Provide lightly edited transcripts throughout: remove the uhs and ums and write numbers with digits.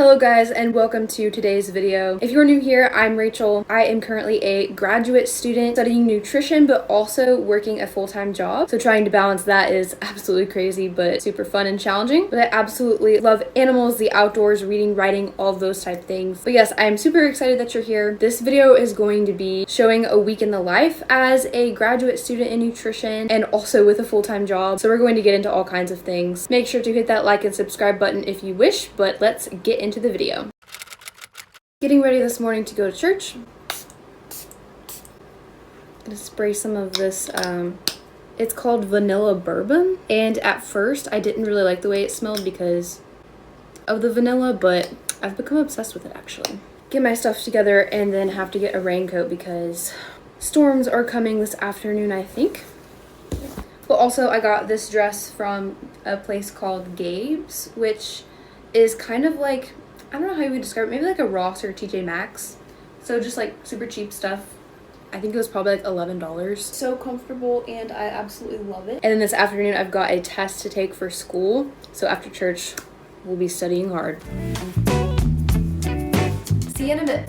Hello guys, and welcome to today's video. If you're new here, I'm Rachel. I am currently a graduate student studying nutrition but also working a full-time job. So trying to balance that is absolutely crazy but super fun and challenging. But I absolutely love animals, the outdoors, reading, writing, all of those type things. But yes, I am super excited that you're here. This video is going to be showing a week in the life as a graduate student in nutrition and also with a full-time job. So we're going to get into all kinds of things. Make sure to hit that like and subscribe button if you wish, but let's get into the video. Getting ready this morning to go to church. Gonna spray some of this, it's called vanilla bourbon. And at first I didn't really like the way it smelled because of the vanilla, but I've become obsessed with it actually. Get my stuff together and then have to get a raincoat because storms are coming this afternoon, I think. But also I got this dress from a place called Gabe's, which is kind of like, I don't know how you would describe it, maybe like a Ross or TJ Maxx. So just like super cheap stuff. I think it was probably like $11. So comfortable and I absolutely love it. And then this afternoon I've got a test to take for school. So after church, we'll be studying hard. See you in a bit.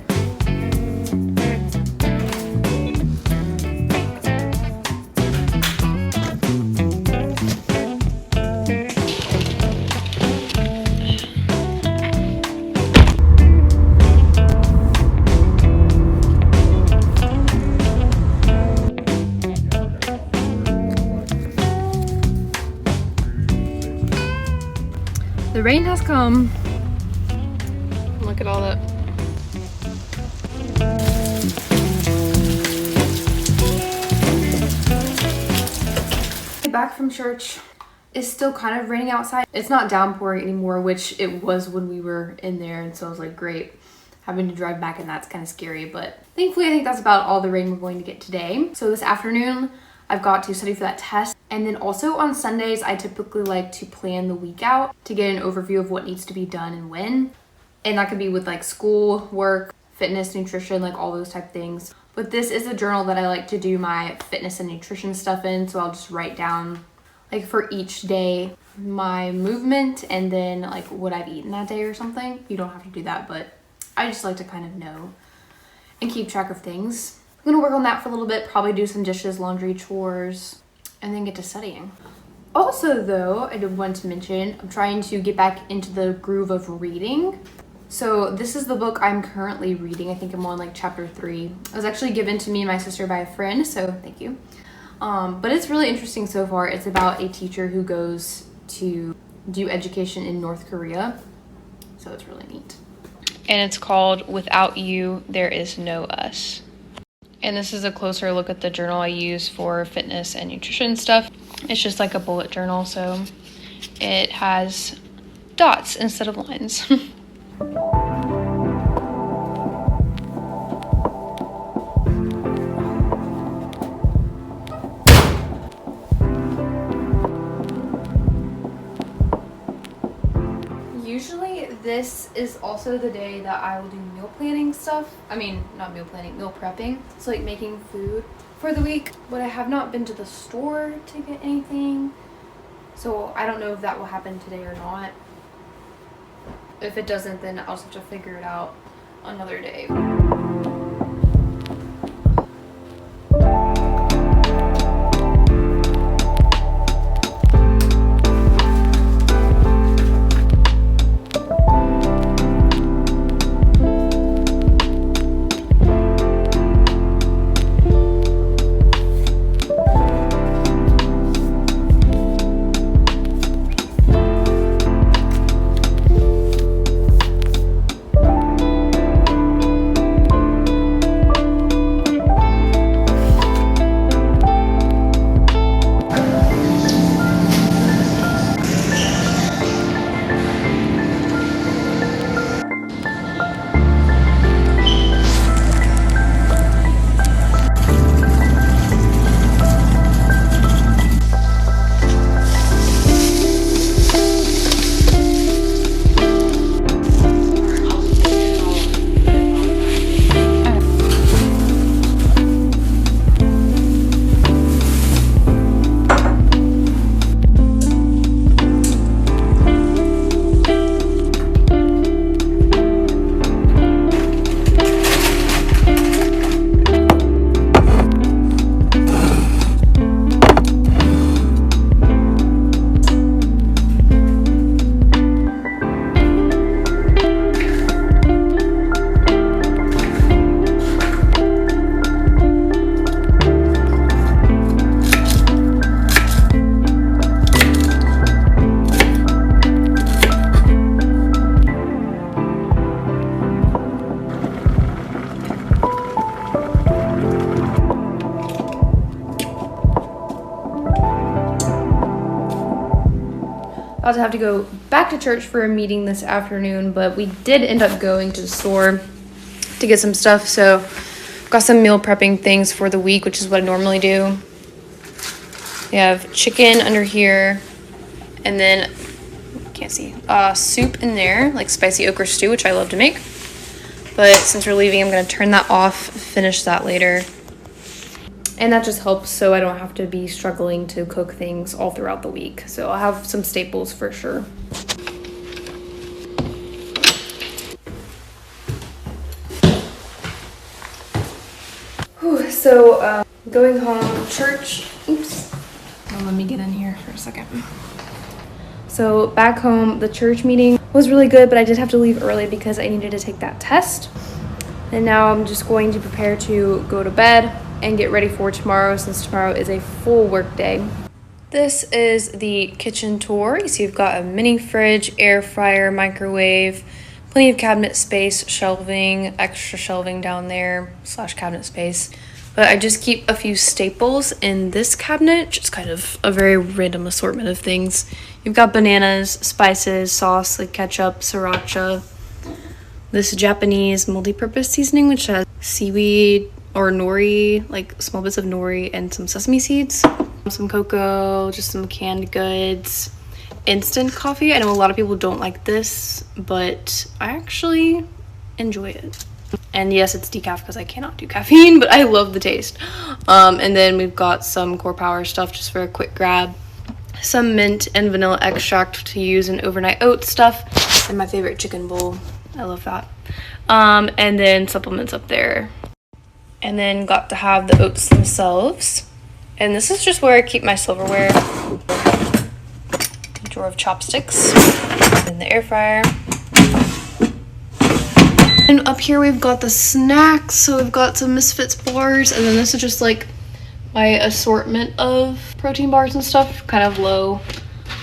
The rain has come. Look at all that. Back from church. It's still kind of raining outside. It's not downpouring anymore, which it was when we were in there, and so I was like, great. Having to drive back and that's kind of scary, but thankfully I think that's about all the rain we're going to get today. So this afternoon I've got to study for that test. And then also on Sundays, I typically like to plan the week out to get an overview of what needs to be done and when. And that could be with like school, work, fitness, nutrition, like all those type of things. But this is a journal that I like to do my fitness and nutrition stuff in. So I'll just write down like for each day, my movement and then like what I've eaten that day or something. You don't have to do that, but I just like to kind of know and keep track of things. I'm gonna work on that for a little bit, probably do some dishes, laundry, chores, and then get to studying. Also though, I did want to mention, I'm trying to get back into the groove of reading. So this is the book I'm currently reading. I think I'm on like chapter 3. It was actually given to me and my sister by a friend, so thank you. But it's really interesting so far. It's about a teacher who goes to do education in North Korea. So it's really neat. And it's called Without You, There Is No Us. And this is a closer look at the journal I use for fitness and nutrition stuff. It's just like a bullet journal, so it has dots instead of lines. Usually this is also the day that I will do meal planning stuff. I mean, not meal planning, meal prepping. So like making food for the week. But I have not been to the store to get anything. So I don't know if that will happen today or not. If it doesn't, then I'll just have to figure it out another day. About to have to go back to church for a meeting this afternoon, but we did end up going to the store to get some stuff. So got some meal prepping things for the week, which is what I normally do. We have chicken under here, and then can't see soup in there, like spicy okra stew, which I love to make. But since we're leaving, I'm gonna turn that off, finish that later. And that just helps so I don't have to be struggling to cook things all throughout the week. So I'll have some staples for sure. Whew, so going home, church, oops. Oh, let me get in here for a second. So back home, the church meeting was really good, but I did have to leave early because I needed to take that test. And now I'm just going to prepare to go to bed and get ready for tomorrow, since tomorrow is a full work day. This is the kitchen tour. You see you've got a mini fridge, air fryer, microwave, plenty of cabinet space, shelving, extra shelving down there, / cabinet space. But I just keep a few staples in this cabinet, just kind of a very random assortment of things. You've got bananas, spices, sauce like ketchup, sriracha, this Japanese multi-purpose seasoning, which has seaweed or nori, like small bits of nori and some sesame seeds, some cocoa, just some canned goods, instant coffee. I know a lot of people don't like this, but I actually enjoy it. And yes, it's decaf because I cannot do caffeine, but I love the taste. And then we've got some Core Power stuff just for a quick grab, some mint and vanilla extract to use in overnight oat stuff, and my favorite chicken bowl. I love that. And then supplements up there. And then got to have the oats themselves. And this is just where I keep my silverware. A drawer of chopsticks. And the air fryer. And up here we've got the snacks. So we've got some Misfits bars. And then this is just like my assortment of protein bars and stuff. Kind of low,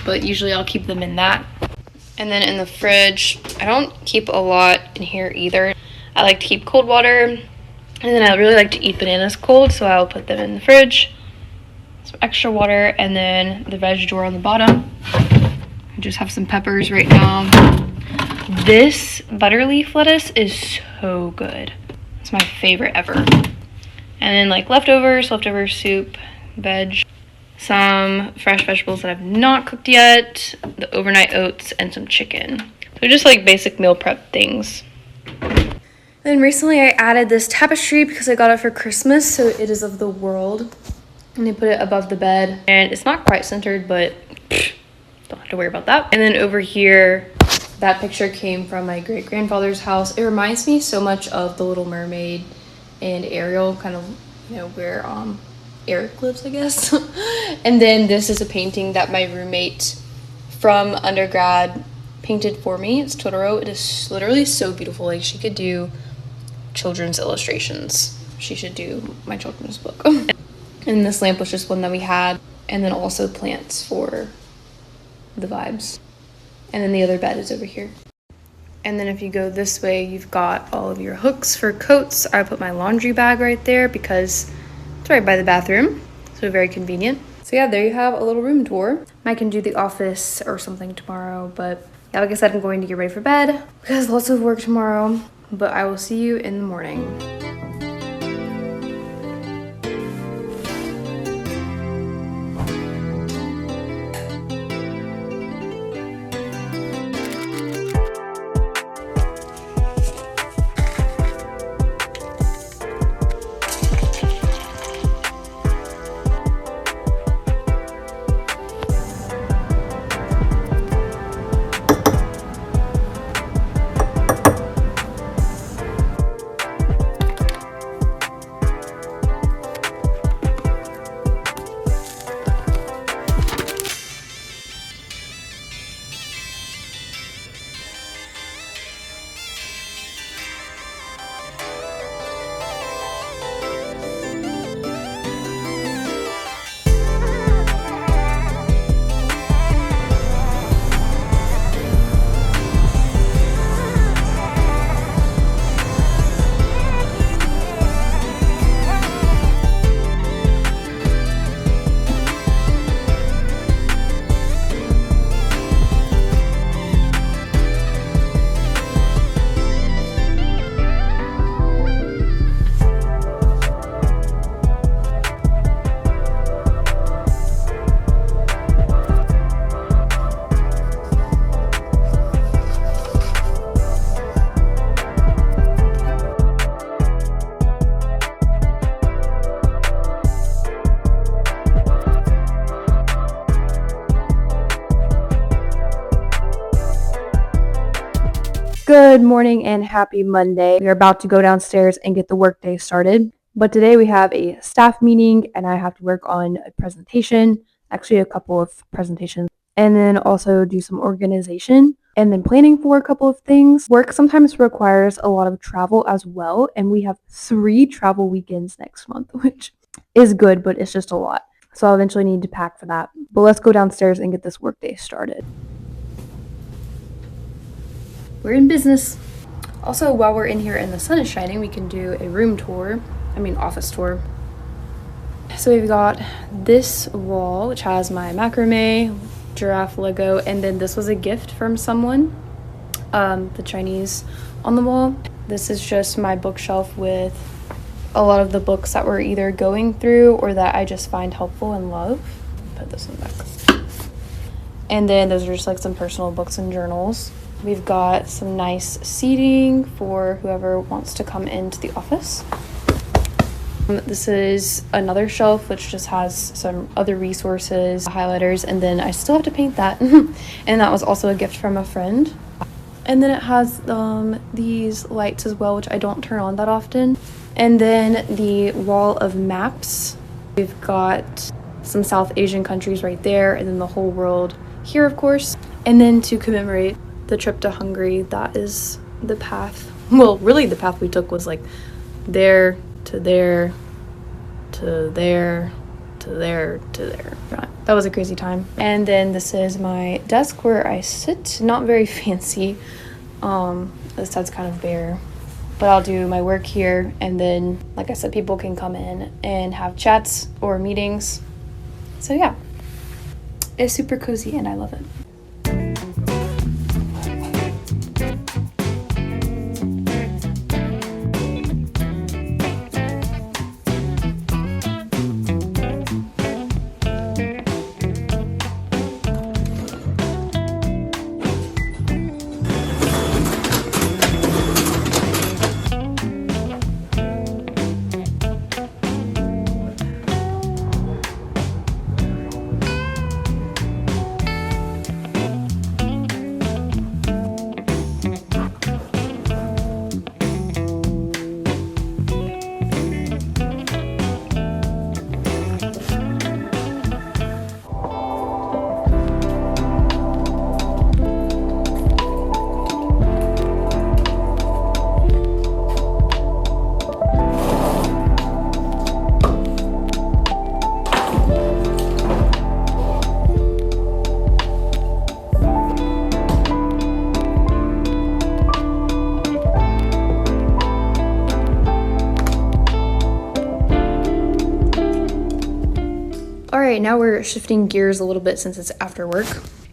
but usually I'll keep them in that. And then in the fridge, I don't keep a lot in here either. I like to keep cold water. And then I really like to eat bananas cold, so I'll put them in the fridge. Some extra water, and then the veg drawer on the bottom. I just have some peppers right now. This butter leaf lettuce is so good. It's my favorite ever. And then like leftover soup, veg, some fresh vegetables that I've not cooked yet, the overnight oats, and some chicken. So just like basic meal prep things. Then recently I added this tapestry because I got it for Christmas, so it is of the world. And I put it above the bed, and it's not quite centered, but don't have to worry about that. And then over here, that picture came from my great-grandfather's house. It reminds me so much of The Little Mermaid and Ariel, kind of, you know, where Eric lives, I guess. And then this is a painting that my roommate from undergrad painted for me. It's Totoro. It is literally so beautiful. Like, she could do children's illustrations. She should do my children's book. And this lamp was just one that we had, and then also plants for the vibes. And then the other bed is over here. And then if you go this way, you've got all of your hooks for coats. I put my laundry bag right there because it's right by the bathroom, so very convenient. So yeah, there you have a little room tour. I can do the office or something tomorrow, but yeah, like I said, I'm going to get ready for bed because lots of work tomorrow, but I will see you in the morning. Good morning and happy Monday. We are about to go downstairs and get the workday started. But today we have a staff meeting and I have to work on a presentation, actually a couple of presentations, and then also do some organization and then planning for a couple of things. Work sometimes requires a lot of travel as well, and we have 3 travel weekends next month, which is good, but it's just a lot. So I'll eventually need to pack for that. But let's go downstairs and get this workday started. We're in business. Also, while we're in here and the sun is shining, we can do a room tour. Office tour. So we've got this wall, which has my macrame, giraffe Lego, and then this was a gift from someone, the Chinese on the wall. This is just my bookshelf with a lot of the books that we're either going through or that I just find helpful and love. Put this one back. And then those are just like some personal books and journals. We've got some nice seating for whoever wants to come into the office. This is another shelf which just has some other resources, highlighters, and then I still have to paint that. And that was also a gift from a friend. And then it has these lights as well, which I don't turn on that often. And then the wall of maps. We've got some South Asian countries right there, and then the whole world here, of course. And then to commemorate the trip to Hungary, that is the path. Well, really the path we took was like there to there to there to there to there. That was a crazy time. And then this is my desk where I sit. Not very fancy. This side's kind of bare, but I'll do my work here, and then like I said, people can come in and have chats or meetings. So yeah, it's super cozy and I love it. Alright, now we're shifting gears a little bit since it's after work,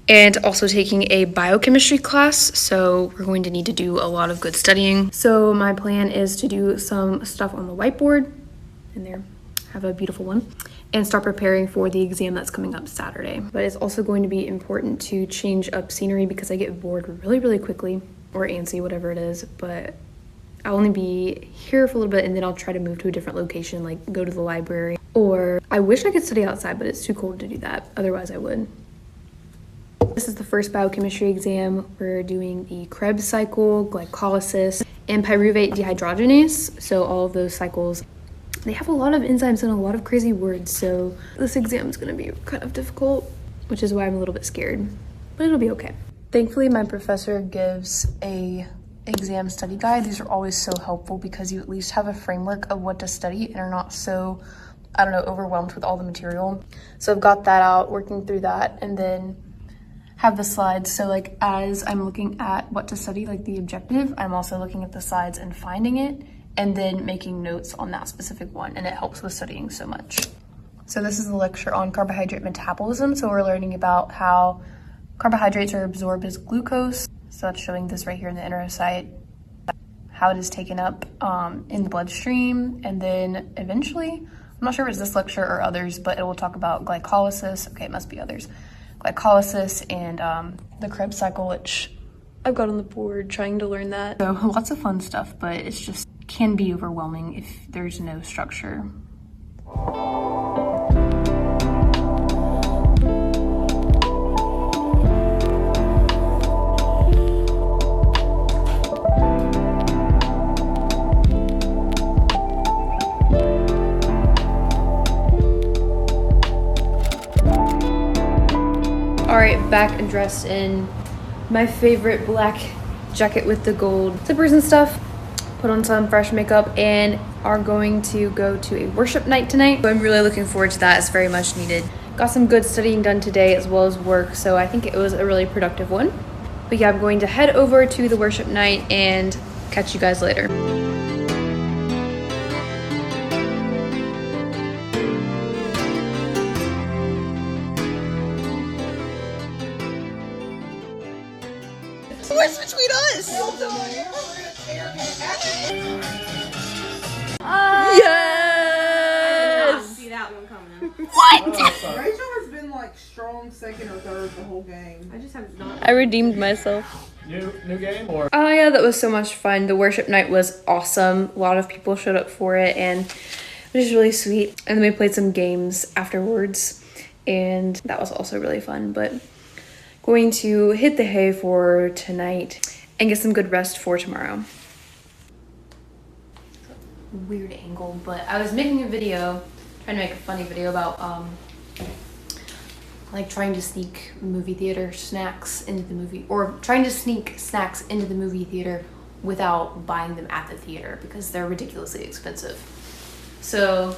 and also taking a biochemistry class, so we're going to need to do a lot of good studying. So my plan is to do some stuff on the whiteboard, in there, have a beautiful one, and start preparing for the exam that's coming up Saturday. But it's also going to be important to change up scenery because I get bored really, really quickly, or antsy, whatever it is, but I'll only be here for a little bit and then I'll try to move to a different location, like go to the library. Or I wish I could study outside, but it's too cold to do that. Otherwise I would. This is the first biochemistry exam. We're doing the Krebs cycle, glycolysis, and pyruvate dehydrogenase. So all of those cycles, they have a lot of enzymes and a lot of crazy words. So this exam is gonna be kind of difficult, which is why I'm a little bit scared, but it'll be okay. Thankfully, my professor gives a exam study guide. These are always so helpful because you at least have a framework of what to study and are not so, I don't know, overwhelmed with all the material. So I've got that out, working through that, and then have the slides. So like as I'm looking at what to study, like the objective, I'm also looking at the slides and finding it and then making notes on that specific one, and it helps with studying so much. So this is the lecture on carbohydrate metabolism. So we're learning about how carbohydrates are absorbed as glucose. So that's showing this right here in the enterocyte, how it is taken up in the bloodstream. And then eventually, I'm not sure if it's this lecture or others, but it will talk about glycolysis. Okay, it must be others. Glycolysis and the Krebs cycle, which I've got on the board trying to learn that. So lots of fun stuff, but it's just can be overwhelming if there's no structure. back and dressed in my favorite black jacket with the gold zippers and stuff. Put on some fresh makeup and are going to go to a worship night tonight. So I'm really looking forward to that. It's very much needed. Got some good studying done today as well as work, so I think it was a really productive one. But yeah, I'm going to head over to the worship night and catch you guys later. What's between us? Yes! See that one coming. What? Rachel has been like strong second or third the whole game. I just have not. I redeemed myself. New game or? Oh yeah, that was so much fun. The worship night was awesome. A lot of people showed up for it and it was really sweet. And then we played some games afterwards and that was also really fun. But going to hit the hay for tonight and get some good rest for tomorrow. Weird angle, but I was making a video, trying to make a funny video about like trying to sneak movie theater snacks into the movie, or trying to sneak snacks into the movie theater without buying them at the theater because they're ridiculously expensive. So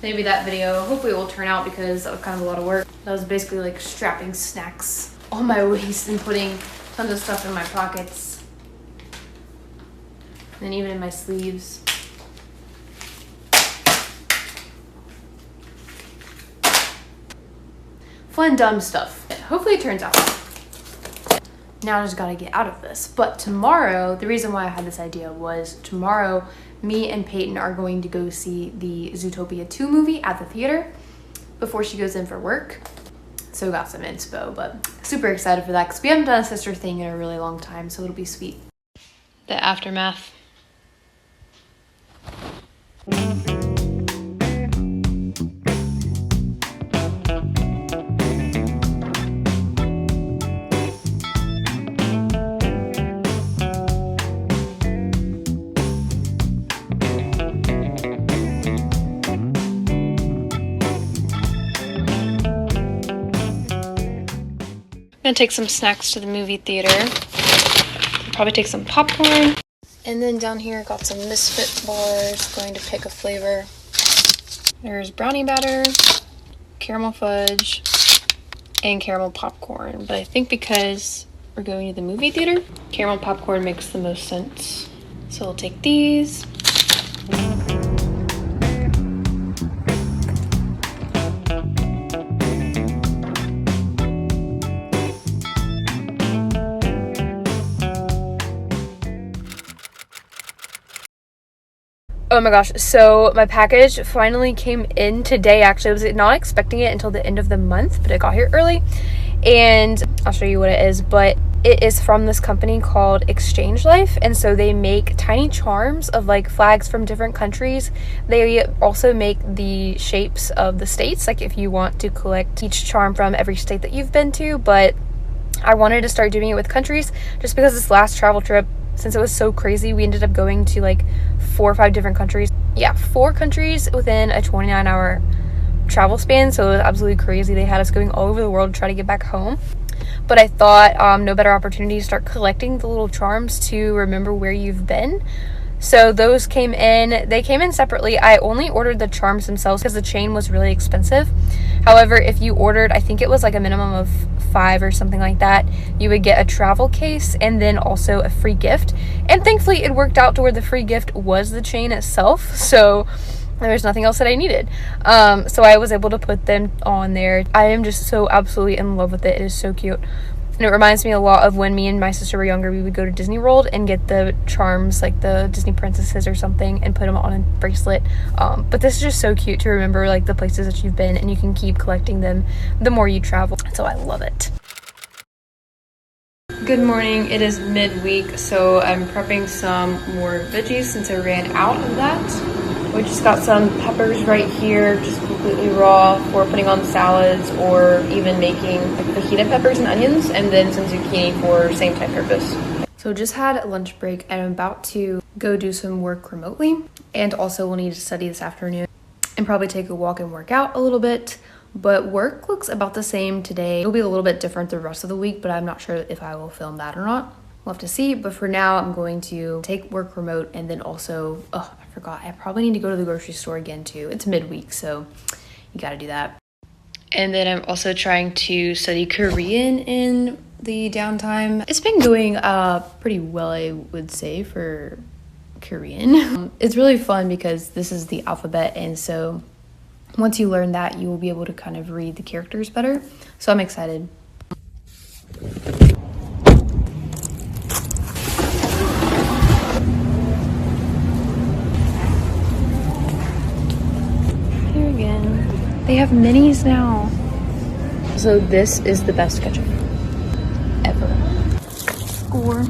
maybe that video, hopefully it will turn out because that was kind of a lot of work. That was basically like strapping snacks on my waist and putting tons of stuff in my pockets. And even in my sleeves. Fun, dumb stuff. Hopefully it turns out. Now I just gotta get out of this. But tomorrow, the reason why I had this idea was tomorrow, me and Peyton are going to go see the Zootopia 2 movie at the theater before she goes in for work. So got some inspo, but super excited for that because we haven't done a sister thing in a really long time, so it'll be sweet. The aftermath. Gonna take some snacks to the movie theater. Probably take some popcorn. And then down here, got some Misfit bars. Going to pick a flavor. There's brownie batter, caramel fudge, and caramel popcorn. But I think because we're going to the movie theater, caramel popcorn makes the most sense. So we'll take these. Oh my gosh, so my package finally came in today. Actually, I was not expecting it until the end of the month, but it got here early and I'll show you what it is. But it is from this company called Exchange Life, and so they make tiny charms of like flags from different countries. They also make the shapes of the states, like if you want to collect each charm from every state that you've been to. But I wanted to start doing it with countries just because this last travel trip, since it was so crazy, we ended up going to like 4 or 5 different countries. Yeah, 4 countries within a 29-hour travel span, so it was absolutely crazy. They had us going all over the world to try to get back home. But I thought no better opportunity to start collecting the little charms to remember where you've been. So those came in. They came in separately. I only ordered the charms themselves because the chain was really expensive. However, if you ordered, I think it was like a minimum of 5 or something like that, you would get a travel case and then also a free gift. And thankfully it worked out to where the free gift was the chain itself, so there was nothing else that I needed. So I was able to put them on there. I am just so absolutely in love with it. It is so cute. And it reminds me a lot of when me and my sister were younger, we would go to Disney World and get the charms, like the Disney princesses or something, and put them on a bracelet. But this is just so cute to remember like the places that you've been, and you can keep collecting them the more you travel. So I love it. Good morning. It is midweek, so I'm prepping some more veggies since I ran out of that. We just got some peppers right here, just completely raw, for putting on salads or even making like fajita peppers and onions, and then some zucchini for same type purpose. So just had a lunch break and I'm about to go do some work remotely, and also we'll need to study this afternoon and probably take a walk and work out a little bit But work looks about the same today. It'll be a little bit different the rest of the week, but I'm not sure if I will film that or not. We'll have to see, but for now I'm going to take work remote, and then also, oh, I forgot, I probably need to go to the grocery store again too. It's midweek, so you gotta do that. And then I'm also trying to study Korean in the downtime. It's been going pretty well, I would say, for Korean. It's really fun because this is the alphabet, and so once you learn that, you will be able to kind of read the characters better. So I'm excited. Here again. They have minis now. So this is the best ketchup ever. Score.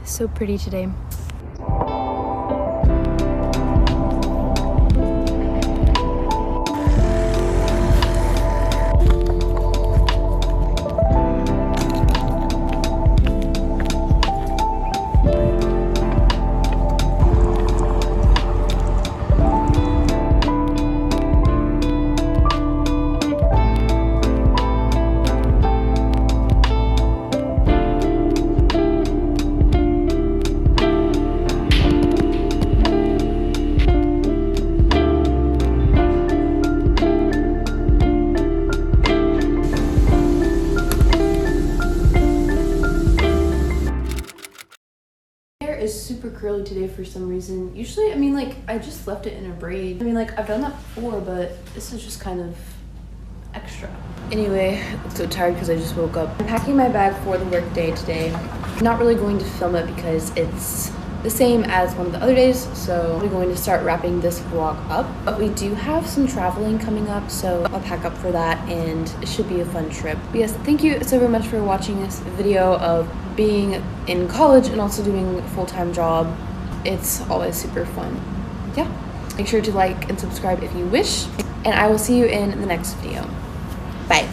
So pretty today. Is super curly today for some reason. Usually, I mean, like, I just left it in a braid. I mean, like, I've done that before, but this is just kind of extra. Anyway, I'm so tired because I just woke up. I'm packing my bag for the work day today. I'm not really going to film it because it's the same as one of the other days, so I'm going to start wrapping this vlog up. But we do have some traveling coming up, so I'll pack up for that, and it should be a fun trip. But yes, thank you so very much for watching this video of being in college and also doing a full-time job. It's always super fun. Yeah, make sure to like and subscribe if you wish, and I will see you in the next video. Bye.